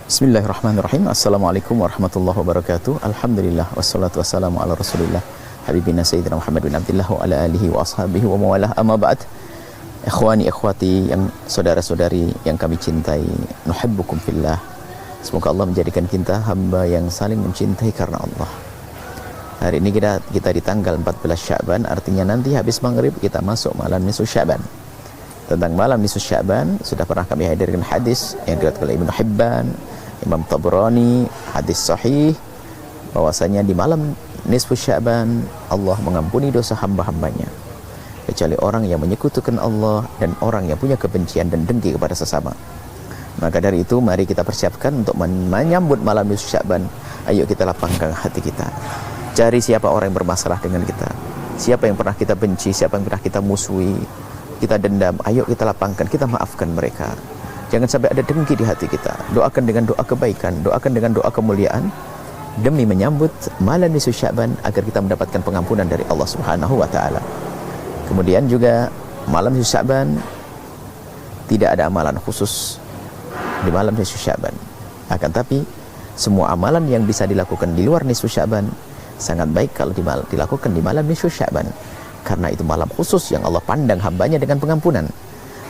Bismillahirrahmanirrahim. Assalamualaikum warahmatullahi wabarakatuh. Alhamdulillah wassalatu wassalamu ala Rasulillah habibina sayyidina Muhammad bin Abdullah wa ala alihi wa ashabihi wa mawalah. Amma ba'd. Ikhwani ikhwati yang saudara-saudari yang kami cintai, nuhibbukum fillah. Semoga Allah menjadikan kita hamba yang saling mencintai karena Allah. Hari ini kita di tanggal 14 Sya'ban, artinya nanti habis maghrib kita masuk malam nisfu Sya'ban. Tentang malam nisfu Sya'ban sudah pernah kami hadirkan hadis yang diriwayatkan oleh Ibnu Hibban, Imam Tabrani, hadis sahih bahwasanya di malam nisfu Sya'ban Allah mengampuni dosa hamba-hambanya kecuali orang yang menyekutukan Allah dan orang yang punya kebencian dan dengki kepada sesama. Maka dari itu mari kita persiapkan untuk menyambut malam nisfu Sya'ban. Ayo kita lapangkan hati kita. Cari siapa orang yang bermasalah dengan kita, siapa yang pernah kita benci, siapa yang pernah kita musuhi, kita dendam. Ayo kita lapangkan, kita maafkan mereka. Jangan sampai ada dengki di hati kita. Doakan dengan doa kebaikan, doakan dengan doa kemuliaan demi menyambut malam nisfu Sya'ban agar kita mendapatkan pengampunan dari Allah Subhanahu wa taala. Kemudian juga malam nisfu Sya'ban tidak ada amalan khusus di malam nisfu Sya'ban. Akan tapi semua amalan yang bisa dilakukan di luar nisfu Sya'ban sangat baik kalau dilakukan di malam nisfu Sya'ban, karena itu malam khusus yang Allah pandang hambanya dengan pengampunan.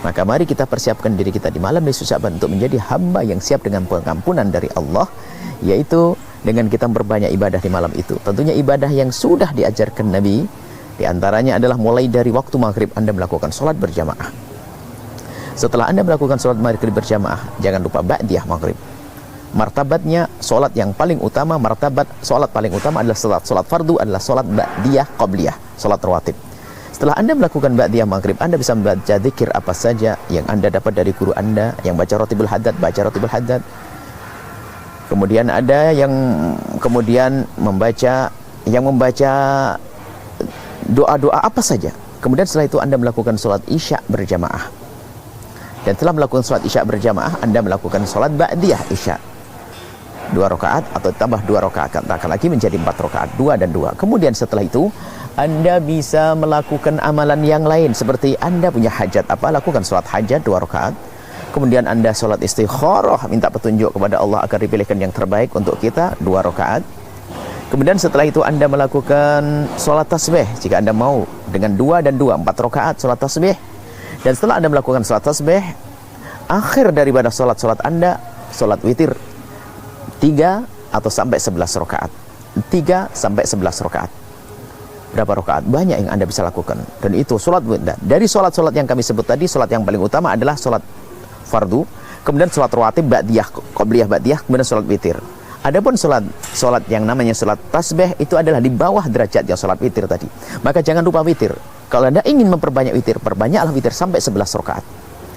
Maka mari kita persiapkan diri kita di malam nisfu Sya'ban untuk menjadi hamba yang siap dengan pengampunan dari Allah, yaitu dengan kita berbanyak ibadah di malam itu. Tentunya ibadah yang sudah diajarkan Nabi, di antaranya adalah mulai dari waktu maghrib Anda melakukan sholat berjamaah. Setelah Anda melakukan sholat maghrib berjamaah, jangan lupa ba'diyah maghrib. Martabatnya sholat yang paling utama, martabat sholat paling utama adalah sholat fardu, adalah sholat ba'diyah qabliyah, sholat rawatib. Setelah Anda melakukan ba'diyah maghrib, Anda bisa membaca zikir apa saja yang Anda dapat dari guru Anda, yang baca ratibul haddad, baca ratibul haddad. Kemudian ada yang kemudian membaca doa-doa apa saja. Kemudian setelah itu Anda melakukan sholat isya berjamaah. Dan setelah melakukan sholat isya berjamaah, Anda melakukan sholat ba'diyah isya 2 rakaat atau tambah 2 rakaat, katakan lagi menjadi 4 rakaat, 2 dan 2. Kemudian setelah itu Anda bisa melakukan amalan yang lain, seperti Anda punya hajat apa, lakukan sholat hajat 2 rakaat. Kemudian Anda sholat istikharah, minta petunjuk kepada Allah agar dipilihkan yang terbaik untuk kita, 2 rakaat. Kemudian setelah itu Anda melakukan sholat tasbih, jika Anda mau dengan 2 dan 2, 4 rakaat sholat tasbih. Dan setelah Anda melakukan sholat tasbih, akhir daripada sholat Anda, sholat witir 3 atau sampai 11 rakaat. 3 sampai 11 rakaat. Berapa rakaat? Banyak yang Anda bisa lakukan. Dan itu sholat witir. Dari sholat-sholat yang kami sebut tadi, sholat yang paling utama adalah sholat fardu, kemudian sholat rawatib, ba'diyah, qabliyah ba'diyah, kemudian sholat witir. Adapun sholat yang namanya sholat tasbih itu adalah di bawah derajatnya sholat witir tadi. Maka jangan lupa witir. Kalau Anda ingin memperbanyak witir, perbanyaklah witir sampai 11 rakaat.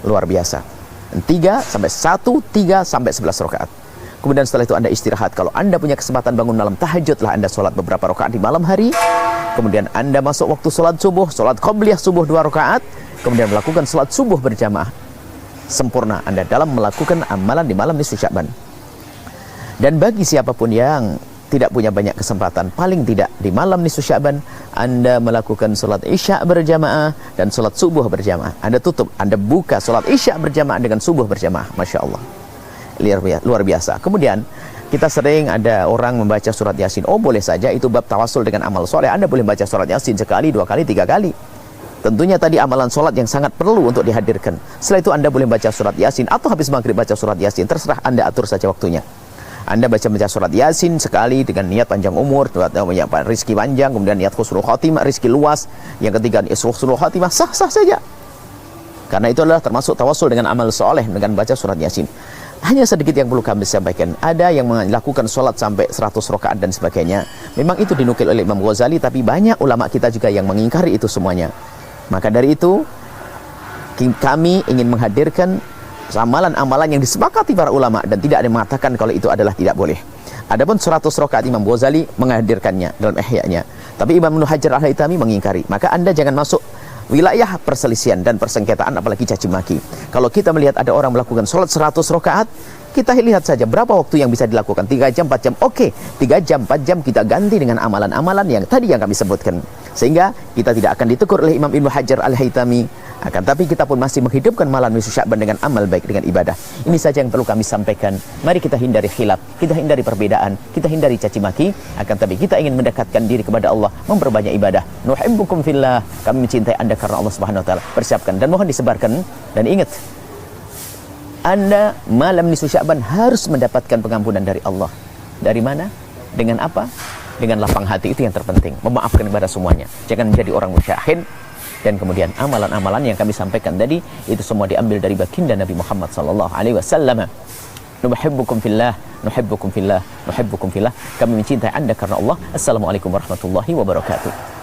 Luar biasa. 3 sampai 11 rakaat. Kemudian setelah itu Anda istirahat. Kalau Anda punya kesempatan bangun malam, tahajudlah Anda sholat beberapa rakaat di malam hari. Kemudian Anda masuk waktu sholat subuh, sholat qabliyah subuh 2 rakaat. Kemudian melakukan sholat subuh berjamaah. Sempurna Anda dalam melakukan amalan di malam nisfu Sya'ban. Dan bagi siapapun yang tidak punya banyak kesempatan, paling tidak di malam nisfu Sya'ban Anda melakukan sholat isya berjamaah dan sholat subuh berjamaah. Anda tutup, Anda buka sholat isya berjamaah dengan subuh berjamaah. Masya Allah, luar biasa. Kemudian kita sering ada orang membaca surat Yasin. Oh, boleh saja, itu bab tawasul dengan amal soleh. Anda boleh baca surat Yasin sekali, 2 kali, 3 kali. Tentunya tadi amalan sholat yang sangat perlu untuk dihadirkan. Setelah itu Anda boleh baca surat Yasin atau habis maghrib baca surat Yasin. Terserah Anda atur saja waktunya. Anda baca surat Yasin sekali dengan niat panjang umur, rizki panjang, kemudian niat husnul khotimah, rizki luas. Yang ketiga, husnul khotimah, sah-sah saja. Karena itu adalah termasuk tawasul dengan amal soleh dengan baca surat Yasin. Hanya sedikit yang perlu kami sampaikan. Ada yang melakukan sholat sampai 100 rakaat dan sebagainya. Memang itu dinukil oleh Imam Ghazali, tapi banyak ulama kita juga yang mengingkari itu semuanya. Maka dari itu, kami ingin menghadirkan amalan-amalan yang disepakati para ulama dan tidak ada yang mengatakan kalau itu adalah tidak boleh. Adapun 100 rakaat Imam Ghazali menghadirkannya dalam Ihya-nya, tapi Imam Ibnu Hajar Al-Haytami mengingkari. Maka Anda jangan masuk wilayah perselisihan dan persengketaan, apalagi caci maki. Kalau kita melihat ada orang melakukan sholat 100 rakaat, kita lihat saja berapa waktu yang bisa dilakukan, 3 jam, 4 jam. Oke, 3 jam, 4 jam kita ganti dengan amalan-amalan yang tadi yang kami sebutkan, sehingga kita tidak akan ditegur oleh Imam Ibnu Hajar Al-Haytami Akan tapi kita pun masih menghidupkan malam nisfu Sya'ban dengan amal baik, dengan ibadah. Ini saja yang perlu kami sampaikan. Mari kita hindari khilaf, kita hindari perbedaan, kita hindari caci maki. Akan tapi kita ingin mendekatkan diri kepada Allah, memperbanyak ibadah. Nuhibbukum fillah, kami mencintai Anda karena Allah Subhanahu wa taala. Persiapkan dan mohon disebarkan, dan ingat, Anda malam nisfu Sya'ban harus mendapatkan pengampunan dari Allah. Dari mana? Dengan apa? Dengan lapang hati, itu yang terpenting. Memaafkan kepada semuanya. Jangan menjadi orang musyahid. Dan kemudian amalan-amalan yang kami sampaikan tadi itu semua diambil dari baginda Nabi Muhammad sallallahu alaihi wasallam. Nuhibbukum fillah, nuhibbukum fillah, nuhibbukum fillah. Kami mencintai Anda karena Allah. Assalamualaikum warahmatullahi wabarakatuh.